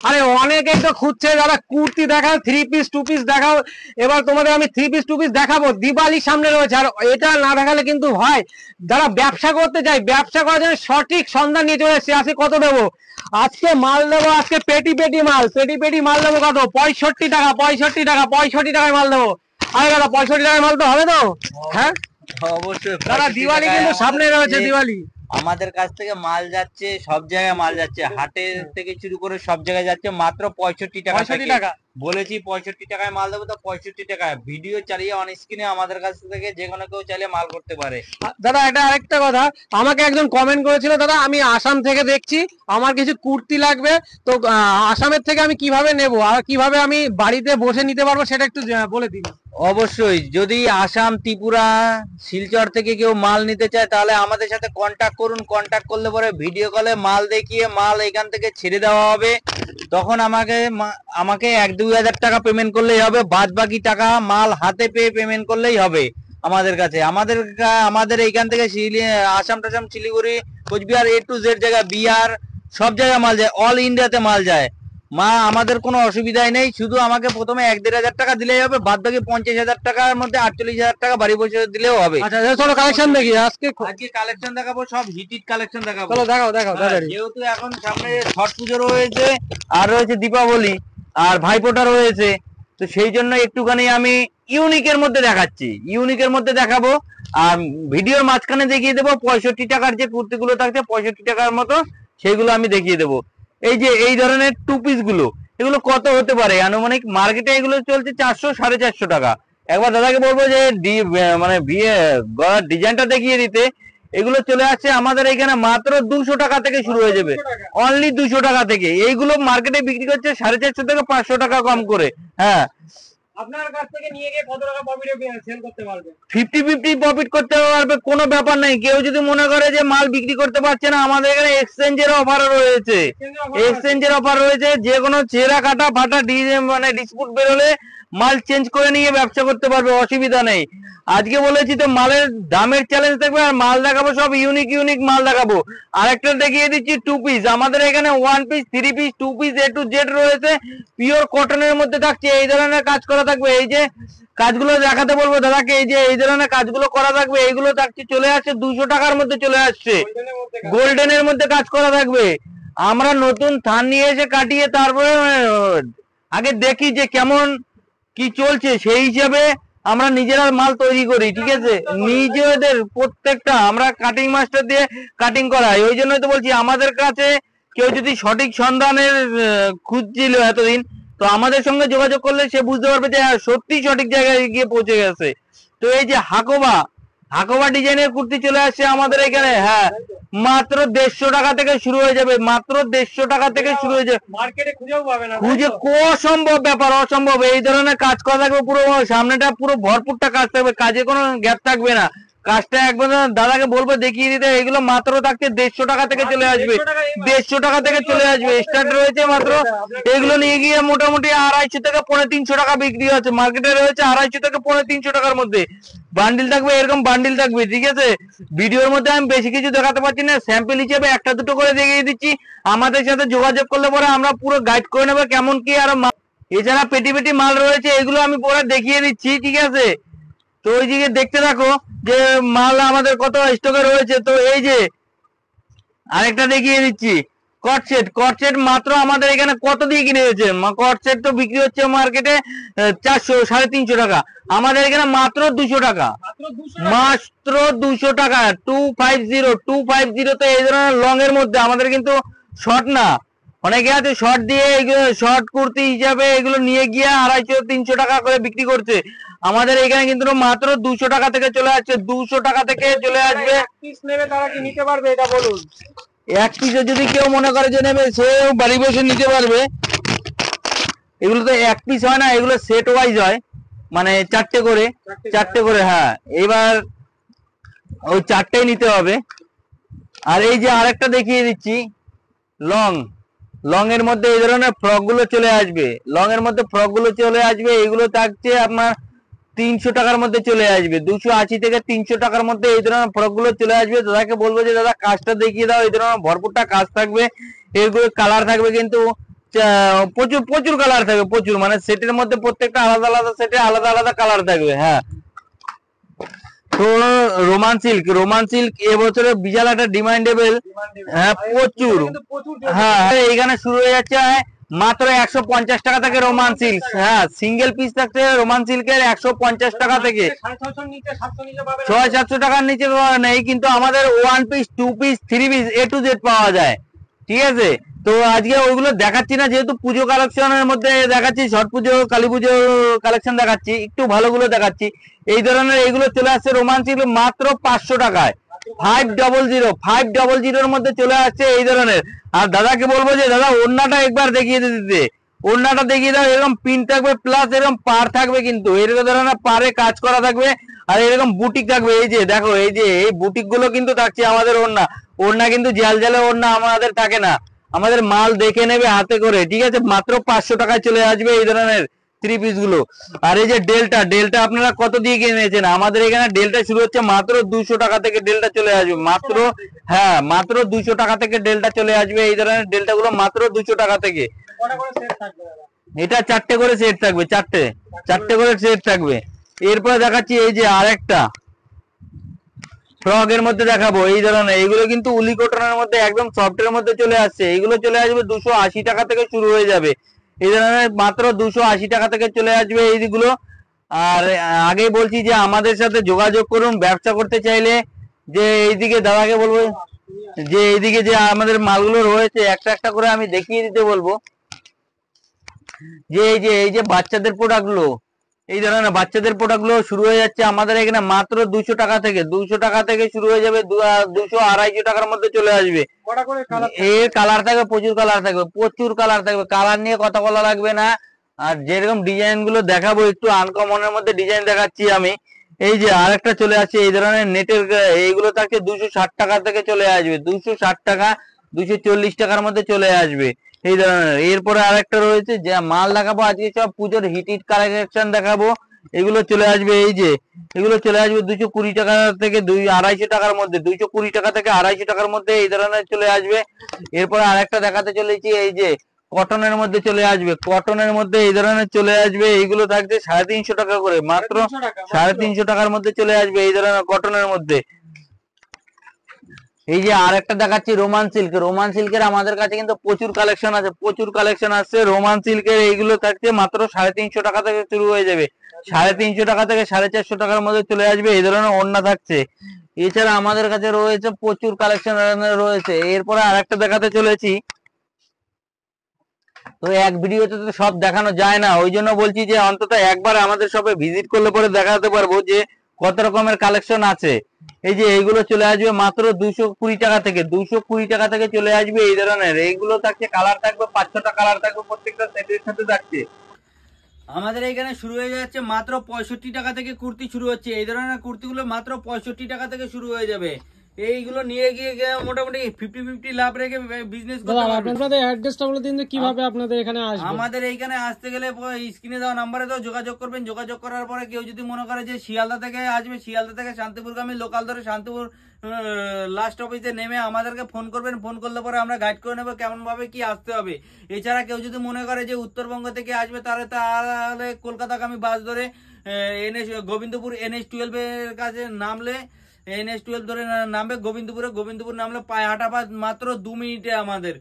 আরে অনেকেই তো খুঁজছে যারা কুর্তি দেখাও, থ্রি পিস টু পিস দেখাও। এবার তোমাদের আমি থ্রি পিস টু পিস দেখাবো, দিওয়ালি সামনে রয়েছে, আর এটা না দেখালে কিন্তু ভাই যারা ব্যবসা করতে চায়, ব্যবসা করার জন্য সঠিক সন্ধান নিয়ে চলে এসেছি। আজকে কত দেবো? আজকে মাল দেবো, আজকে পেটি পেটি মাল, পেটি পেটি মাল দেবো কত? 65 টাকা, 65 টাকা, 65 টাকায় মাল দেবো। আরে দাদা 65 টাকায় মাল তো হবে তো? হ্যাঁ অবশ্যই দাদা, 65 দিওয়ালি টাকায় কিন্তু সামনে আমাদের রয়েছে, কাছে দিওয়ালি। আমাদের কাছ থেকে মাল যাচ্ছে, সব জায়গায় মাল যাচ্ছে, হাটের থেকে শুরু করে সব জায়গায় যাচ্ছে মাত্র 65 টাকা 65 থেকে। টাকা বলেছি 65 টাকায় মাল দেবো, তো 65 টাকায় ভিডিও চালিয়ে অন স্ক্রিনে আমাদের কাছ থেকে যে কোনো কেউ চাইলে মাল করতে পারে। দাদা এটা আরেকটা কথা, আমাকে একজন কমেন্ট করেছিল, দাদা আমি আসাম থেকে দেখছি, আমার কিছু কুর্তি লাগবে, তো আসামের থেকে আমি কিভাবে নেব আর কিভাবে আমি বাড়িতে বসে নিতে পারবো সেটা একটু বলে দিন। অবশ্যই, যদি আসাম, ত্রিপুরা, শিলচর থেকে কেউ মাল নিতে চায় তাহলে আমাদের সাথে কন্ট্যাক্ট করুন। কন্ট্যাক্ট করলে পরে ভিডিও কলে মাল দেখিয়ে মাল এখান থেকে ছেড়ে দেওয়া হবে। তখন আমাকে 1-2 হাজার টাকা পেমেন্ট করলেই হবে, বাদ বাকি টাকা মাল হাতে পেয়ে পেমেন্ট করলেই হবে আমাদের কাছে। আমাদের এইখান থেকে Assam টাসাম, Siliguri, Cooch Behar, A to Z জায়গা, বিহার, সব জায়গায় মাল যায়, অল ইন্ডিয়াতে মাল যায়। আমাদের কোনো অসুবিধাই নেই, শুধু আমাকে প্রথমে 1-1.5 হাজার টাকা দিলেই হবে, বাদ বাকি 50 হাজার টাকার মধ্যে 48 হাজার টাকা বাড়ি বসে দিলেও হবে। আচ্ছা চলো কালেকশন দেখি আজকে। আজকে কালেকশন দেখাবো, সব হিট কালেকশন দেখাবো। চলো দেখাও দেখাও তাড়াতাড়ি। যেহেতু এখন সামনে ছট পুজো রয়েছে, আর রয়েছে দীপাবলি, আর ভাইফোঁটা রয়েছে, তো সেই জন্য একটুখানি আমি ইউনিকের মধ্যে দেখাচ্ছি, ইউনিকের মধ্যে দেখাবো। আর ভিডিওর মাঝখানে দেখিয়ে দেবো 65 টাকার যে কুর্তিগুলো থাকছে 65 টাকার মতো, সেইগুলো আমি দেখিয়ে দেবো। এই যে এই ধরনের টু পিস গুলো, এগুলো কত হতে পারে আনুমানিক? মার্কেটে এগুলো চলছে 400-450 টাকা। একবার দাদাকে বলবো যে মানে বিয়ে ডিজাইনটা দেখিয়ে দিতে। এগুলো চলে আসছে আমাদের এখানে মাত্র 200 টাকা থেকে শুরু হয়ে যাবে, অনলি 200 টাকা থেকে। এইগুলো মার্কেটে বিক্রি করছে 450 থেকে 500 টাকা কম করে। হ্যাঁ, আপনার কাছ থেকে নিয়ে গিয়ে কত টাকা প্রফিটে সেল করতে পারবে? 50-50 প্রফিট করতে পারবে, কোনো ব্যাপার নেই। কেউ যদি মনে করে যে মাল বিক্রি করতে পারছে না, আমাদের এখানে এক্সচেঞ্জের অফার রয়েছে। এক্সচেঞ্জের অফার রয়েছে, যে কোনো ছেঁড়া কাটা ফাটা মানে ডিসপুট বেরোলে মাল চেঞ্জ করে নিয়ে ব্যবসা করতে পারবে, অসুবিধা নেই। আজকে বলেছি তো মালের দামের চ্যালেঞ্জ থাকবে, আর মাল দেখাবো সব ইউনিক ইউনিক মাল দেখাবো। আরেকটা দেখিয়ে দিচ্ছি টু পিস, আমাদের এখানে 1 piece, 3 piece, 2 piece A to Z রয়েছে, পিওর কটনের মধ্যে থাকছে। এই ধরনের কাজ করা থাকবে, এই যে কাজগুলো দেখাতে বলবো দাদাকে, এই যে এই ধরনের কাজগুলো করা থাকবে, এইগুলো থাকছে চলে আসছে 200 টাকার মধ্যে চলে আসছে, গোল্ডেনের মধ্যে কাজ করা থাকবে। আমরা নতুন থান নিয়ে এসে কাটিয়ে তারপরে আগে দেখি যে কেমন কি চলছে, সেই হিসাবে আমরা নিজেরা মাল তৈরি করি, ঠিক আছে? নিজেদের প্রত্যেকটা আমরা কাটিং মাস্টার দিয়ে কাটিং করাই। ওই জন্যই তো বলছি, আমাদের কাছে কেউ যদি সঠিক সন্ধানের খুঁজছিল এতদিন, তো আমাদের সঙ্গে যোগাযোগ করলে সে বুঝতে পারবে যে সত্যি সঠিক জায়গায় গিয়ে পৌঁছে গেছে। তো এই যে হাকোবা, হাকোবা ডিজাইনের কুর্তি চলে আসছে আমাদের এখানে। হ্যাঁ, মাত্র 150 টাকা থেকে শুরু হয়ে যাবে, মাত্র 150 টাকা থেকে শুরু হয়ে যাবে। মার্কেটে খুঁজেও পাবে না, খুঁজে অসম্ভব ব্যাপার, অসম্ভব। এই ধরনের কাজ করা থাকবে, পুরো সামনেটা পুরো ভরপুরটা কাজ থাকবে, কাজে কোনো গ্যাপ থাকবে না। কাজটা একবার দাদাকে বলবো দেখিয়ে দিতে। এগুলো মাত্র থাকছে 150 টাকা থেকে চলে আসবে, 150 টাকা থেকে চলে আসবে, স্টার্ট রয়েছে মাত্র। এগুলো নিয়ে গিয়ে মোটামুটি 250 থেকে 350 টাকা বিক্রি হচ্ছে, মার্কেটে রয়েছে 250 থেকে 350 টাকার মধ্যে। বান্ডিল থাকবে, এরকম বান্ডিল থাকবে, ঠিক আছে? ভিডিওর মধ্যে আমি বেশি কিছু দেখাতে পারছি না, স্যাম্পল হিসেবে একটা দুটো করে দেখিয়ে দিচ্ছি। আমাদের সাথে যোগাযোগ করলে পরে আমরা পুরো গাইড করে নেবো কেমন কি। আর এছাড়া পেটি পেটি মাল রয়েছে, এগুলো আমি পরে দেখিয়ে দিচ্ছি, ঠিক আছে? তো ওই দিকে দেখতে থাকো যে মাল আমাদের কত স্টকে রয়েছে। তো এই যে আরেকটা দেখিয়ে দিচ্ছি, কট সেট মাত্র আমাদের এখানে কত দিয়ে কিনে হয়েছে? কট সেট তো বিক্রি হচ্ছে মার্কেটে 400-350 টাকা, আমাদের এখানে মাত্র 200 টাকা, মাত্র 200 টাকা। 250 তো এই ধরনের লং এর মধ্যে, আমাদের কিন্তু শর্ট না। অনেকে আছে শর্ট দিয়ে, এগুলো শর্ট কুর্তি হিসাবে এগুলো নিয়ে গিয়ে 250-300 টাকা করে বিক্রি করছে। আমাদের এখানে কিন্তু মাত্র 200 টাকা থেকে চলে আসছে, 200 টাকা থেকে চলে আসবে। পিস নেবে তারা কি নিতে পারবে এটা বলুন? এক পিসও যদি কেউ মনে করে যে নেবে, সেও বাড়ি বসে নিতে পারবে। এগুলো তো এক পিস হয় না, এগুলো সেট ওয়াইজ হয়, মানে চারটে করে। হ্যাঁ, এবার ওই চারটেই নিতে হবে। আর এই যে আরেকটা দেখিয়ে দিচ্ছি, লং এর মধ্যে এই ধরনের ফ্রক গুলো চলে আসবে, এগুলো থাকছে আপনার 300 টাকার মধ্যে চলে আসবে, 280 থেকে 300 টাকার মধ্যে এই ধরনের ফ্রক গুলো চলে আসবে। দাদাকে বলবো যে দাদা কাজটা দেখিয়ে দাও, এই ধরনের ভরপুরটা কাজ থাকবে, এগুলো কালার থাকবে কিন্তু প্রচুর প্রচুর কালার থাকবে, প্রচুর, মানে সেটের মধ্যে প্রত্যেকটা আলাদা আলাদা সেটে আলাদা আলাদা কালার থাকবে। হ্যাঁ, তো রোমান সিল্ক এবছরে বিশাল একটা ডিমান্ডেবল। হ্যাঁ, প্রচুর। হ্যাঁ, এইখানে শুরু হয়ে যাচ্ছে মাত্র 150 টাকা থেকে রোমান সিল্ক। হ্যাঁ, সিঙ্গেল পিস থাকছে রোমান সিল্কের 150 টাকা থেকে, 600-700 টাকার নিচে নেই, কিন্তু আমাদের 1 piece 2 piece 3 piece A to Z পাওয়া যায়। ঠিক আছে, তো আজকে ওইগুলো দেখাচ্ছি না, যেহেতু পুজো কালেকশনের মধ্যে দেখাচ্ছি, ছট পুজো কালী পুজো কালেকশন দেখাচ্ছি, একটু ভালোগুলো দেখাচ্ছি। এই ধরনের এইগুলো চলে আসছে রোমান সিল্ক মাত্র 500 টাকায়, 500 মধ্যে চলে আসছে এই ধরনের। আর দাদাকে বলবো যে দাদা ওড়নাটা একবার দেখিয়ে দিতে, ওড়নাটা দেখিয়ে দাও, এরকম পিন থাকবে প্লাস এরকম পার থাকবে, কিন্তু এরকম ধরনের পারে কাজ করা থাকবে, আর এরকম বুটিক থাকবে। এই যে দেখো, এই যে এই বুটিক গুলো কিন্তু থাকছে আমাদের ওড়না কিন্তু জালে ওড়না আমাদের থাকে না, আমাদের মাল দেখে নেবে হাতে করে। ঠিক আছে, মাত্র 500 টাকায় চলে আসবে এই ধরনের 3 পিস গুলো। আর এই যে ডেল্টা আপনারা কত দিয়ে কিনেছেন? আমাদের এখানে ডেল্টা শুরু হচ্ছে মাত্র 200 টাকা থেকে, ডেল্টা চলে আসবে মাত্র। হ্যাঁ, মাত্র 200 টাকা থেকে ডেল্টা চলে আসবে, এই ধরনের ডেল্টা গুলো মাত্র 200 টাকা থেকে। এটা 4টে করে সেট থাকবে, 4টে করে সেট থাকবে। এরপরে দেখাচ্ছি এই যে আরেকটা ফ্রক এর মধ্যে দেখাবো এই ধরনের। এইগুলো কিন্তু উলি কটনের মধ্যে একদম সফটের মধ্যে চলে আসছে, এইগুলো চলে আসবে 280 টাকা থেকে শুরু হয়ে যাবে এই ধরনের, মাত্র 280 টাকা থেকে চলে আসবে এইগুলো। আর আগেই বলছি যে আমাদের সাথে যোগাযোগ করুন ব্যবসা করতে চাইলে। যে এইদিকে দাদাকে বলবো যে এইদিকে যে আমাদের মালগুলো রয়েছে একটা একটা করে আমি দেখিয়ে দিতে বলবো। যে এই যে বাচ্চাদের প্রোডাক্টগুলো, এই ধরনের বাচ্চাদের প্রোডাক্টগুলো শুরু হয়ে যাচ্ছে আমাদের এখানে মাত্র 200 টাকা থেকে, 200 টাকা থেকে শুরু হয়ে যাবে, 200-250 টাকার মধ্যে চলে আসবে। এর কালার থাকবে, প্রচুর কালার থাকবে, প্রচুর কালার থাকবে, কালার নিয়ে কথা বলা লাগবে না। আর যেরকম ডিজাইন গুলো দেখাবো, একটু আনকমনের মধ্যে ডিজাইন দেখাচ্ছি আমি। এই যে আরেকটা চলে আসছে এই ধরনের নেটের, এইগুলো থাকছে 260 টাকা থেকে চলে আসবে, 260 টাকা 240 টাকার মধ্যে চলে আসবে এই ধরনের। এরপরে আরেকটা রয়েছে যে মাল দেখাবো আজকে, সব পুজোর হিট কালেকশন দেখাবো। এগুলো চলে আসবে, এই যে এগুলো চলে আসবে 220 টাকা থেকে 250 টাকার মধ্যে, 220 টাকা থেকে 250 টাকার মধ্যে এই ধরনের চলে আসবে। এরপরে আরেকটা দেখাতে চলেছি, এই যে কটনের মধ্যে চলে আসবে, কটনের মধ্যে এই ধরনের চলে আসবে। এইগুলো থাকছে 350 টাকা করে, মাত্র 350 টাকার মধ্যে চলে আসবে এই ধরনের কটনের মধ্যে। এই যে আরেকটা দেখাচ্ছি রোমান সিল্কের আমাদের কাছে কিন্তু প্রচুর কালেকশন আছে, প্রচুর কালেকশন আসছে রোমান সিল্কের। এইগুলো থাকছে মাত্র 350 টাকা থেকে শুরু হয়ে যাবে, 350 টাকা থেকে 450 টাকার মধ্যে চলে আসবে এই ধরনের ওড়না থাকছে। এছাড়া আমাদের কাছে রয়েছে প্রচুর কালেকশন রয়েছে। এরপরে আরেকটা দেখাতে চলেছি, তো এক ভিডিওতে তো সব দেখানো যায় না, ওই জন্য বলছি যে অন্তত একবার আমাদের শপে ভিজিট করলে পরে দেখাতে পারবো যে কত রকমের কালেকশন আছে। এই যে এইগুলো চলে আসবে মাত্র 220 টাকা থেকে, 220 টাকা থেকে চলে আসবে এই ধরনের। এইগুলো থাকছে, কালার থাকবে 5-6টা কালার থাকবে, প্রত্যেকটা সেটের সাথে থাকছে। আমাদের এখানে শুরু হয়ে যাচ্ছে মাত্র 65 টাকা থেকে কুর্তি শুরু হচ্ছে, এই ধরনের কুর্তিগুলো মাত্র 65 টাকা থেকে শুরু হয়ে যাবে। এইগুলো নিয়ে গিয়ে মোটামুটি 50-50 লাভ রেখে বিজনেস করতে পারবেন। আপনাদের অ্যাড্রেসটা বলে দিন, কিভাবে আপনাদের এখানে আসবে? আমাদের এইখানে আসতে গেলে স্ক্রিনে দেওয়া নাম্বারে তো যোগাযোগ করবেন। যোগাযোগ করার পরে কেউ যদি মনে করে যে শিয়ালদা থেকে আসবে, শিয়ালদা থেকে শান্তিপুরগামী লোকাল ধরে শান্তিপুর লাস্ট অফিসে নেমে আমাদেরকে ফোন করবেন। ফোন করলে পরে আমরা গাইড করে নেবো কেমন ভাবে কি আসতে হবে। এছাড়া কেউ যদি মনে করে যে উত্তরবঙ্গ থেকে আসবে, তাহলে কলকাতাগামী বাস ধরে গোবিন্দপুর NH-12 এর কাছে নামলে, NH-12 ধরে নামবে গোবিন্দপুর নামলে পায়ে হাঁটা মাত্র 2 মিনিটে আমাদের।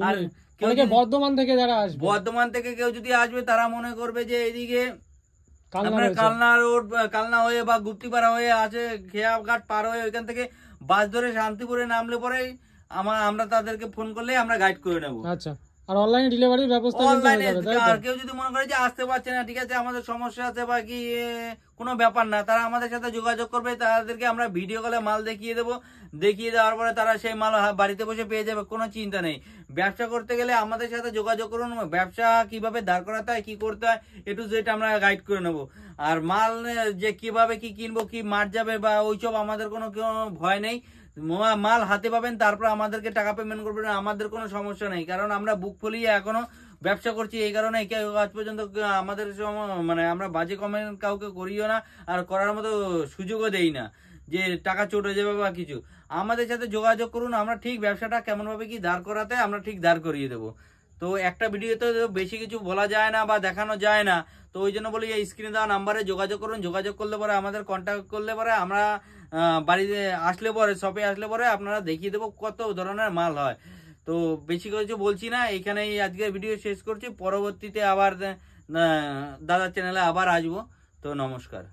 আর বর্ধমান থেকে যারা আসবে, বর্ধমান থেকে কেউ যদি আসবে তারা মনে করবে যে এইদিকে আপনার কালনা রোড, কালনা হয়ে বা গুপ্তিপাড়া হয়ে আছে, খেয়াঘাট পার হয়ে ওইখান থেকে বাস ধরে শান্তিপুরে নামলে পরে আমরা তাদেরকে ফোন করলে আমরা গাইড করে নেবো। আচ্ছা, আর অনলাইনে ডেলিভারির ব্যবস্থা অনলাইনে। আর কেউ যদি মনে করে যে আসতে পারছে না, ঠিক আছে আমাদের সমস্যা আছে বা কি, কোনো ব্যাপার না, তারা আমাদের সাথে যোগাযোগ করবে, তাদেরকে আমরা ভিডিও কলে মাল দেখিয়ে দেবো। দেখিয়ে দেওয়ার পরে তারা সেই মাল বাড়িতে বসে পেয়ে যাবে, কোনো চিন্তা নেই। ব্যবসা করতে গেলে আমাদের সাথে যোগাযোগ করুন, ব্যবসা কিভাবে দাঁড় করাতে হয়, কি করতে হয়, A to Z আমরা গাইড করে নেবো। আর মাল যে কিভাবে কি কিনবো, কি মার যাবে বা ওইসব আমাদের কোনো ভয় নেই। মাল হাতে পাবেন, তারপর আমাদেরকে টাকা পেমেন্ট করবেন, আমাদের কোনো সমস্যা নেই। কারণ আমরা বুক ফুলিয়ে এখনো ব্যবসা করছি, এই কারণে আজ পর্যন্ত আমাদের মানে আমরা বাজে কমেন্ট কাউকে করিও না, আর করার মতো সুযোগও দেই না যে টাকা চটে যাবে বা কিছু। আমাদের সাথে যোগাযোগ করুন, আমরা ঠিক ব্যবসাটা কেমন ভাবে কি দাঁড় করাতে আমরা ঠিক দাঁড় করিয়ে দেবো। তো একটা ভিডিওতে বেশি কিছু বলা যায় না বা দেখানো যায় না, তো ওই জন্য বলি এই স্ক্রিনে দেওয়া নাম্বারে যোগাযোগ করুন। যোগাযোগ করলে পরে আমাদের কন্ট্যাক্ট করলে পরে আমরা বাড়িতে আসলে পরে, শপে আসলে পরে আপনারা দেখিয়ে দেবো কত ধরনের মাল হয়। তো বেশি কিছু বলছি না, এইখানেই আজকের ভিডিও শেষ করছি। পরবর্তীতে আবার দাদার চ্যানেলে আবার আসবো। তো নমস্কার।